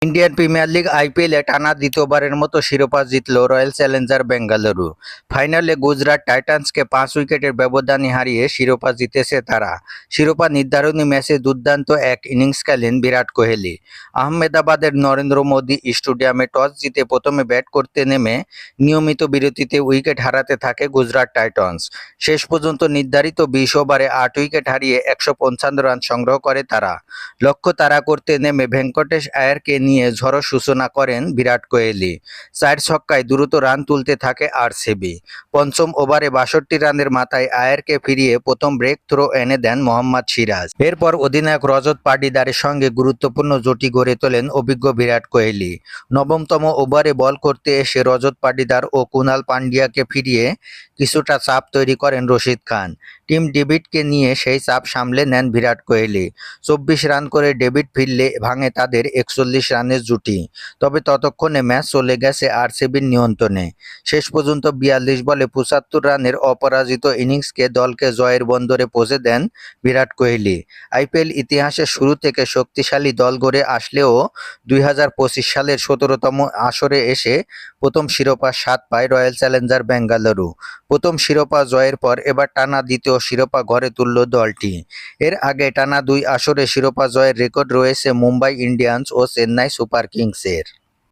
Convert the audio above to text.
Indian premier league আইপিএলে টানা দ্বিতীয়বারের মতো শিরোপা জিতল রয়্যাল চ্যালেঞ্জার বেঙ্গালুরু। ফাইনালে গুজরাট টাইটান্সকে 5 উইকেটের ব্যবধানে হারিয়ে শিরোপা জিতেছে তারা। শিরোপা নির্ধারণী ম্যাচে দুর্দান্ত এক ইনিংস খেলেন বিরাট কোহলি। আহমেদাবাদের নরেন্দ্র মোদী স্টেডিয়ামে টস জিতে প্রথমে ব্যাট করতে নেমে নিয়মিত বিরতিতে উইকেট হারাতে থাকে গুজরাট টাইটান্স। শেষ পর্যন্ত নির্ধারিত 20 ওভারে 8 উইকেট হারিয়ে 155 রান সংগ্রহ করে তারা। লক্ষ্য তাড়া করতে নেমে ভেঙ্কটেশ আয়ারকে নিয়ে ঝড়ো সূচনা করেন বিরাট কোহলি। 4 ছক্কায় দ্রুত রান তুলতে থাকে আরসিবি। পঞ্চম ওভারে 62 রানের মাথায় আয়ারকে ফিরিয়ে প্রথম ব্রেক থ্রো এনে দেন মোহাম্মদ সিরাজ। এরপর অধিনায়ক রজত পাটিদারের সঙ্গে গুরুত্বপূর্ণ জুটি গড়ে তোলেন অভিজ্ঞ বিরাট কোহলি। নবমতম ওভারে বল করতে এসে রজত পাটিদার ও কুনাল পান্ডিয়াকে ফিরিয়ে কিছুটা চাপ তৈরি করেন রশিদ খান। টিম ডেভিডকে নিয়ে সেই চাপ সামলে নেন বিরাট কোহলি। 24 রান করে ডেভিড ফিরলে ভাঙে তাদের 41 রানের জুটি। তবে ততক্ষণে ম্যাচ চলে গেছে আরসিবির নিয়ন্ত্রণে। শেষ পর্যন্ত 42 বলে 75 রানের অপরাজিত ইনিংসকে দলকে জয়ের বন্দরে পৌঁছে দেন বিরাট কোহলি। আইপিএল ইতিহাসের শুরু থেকে শক্তিশালী দল গড়ে আসলেও 2025 সালের 17তম আসরে এসে প্রথম শিরোপার স্বাদ পায় রয়্যাল চ্যালেঞ্জার বেঙ্গালুরু। প্রথম শিরোপা জয়ের পর এবার টানা দ্বিতীয় শিরোপা ঘরে তুলল দলটি। এর আগে টানা 2 আসরে শিরোপা জয়ের রেকর্ড রয়েছে মুম্বাই ইন্ডিয়ান্স ও চেন্নাই সুপার কিংসের।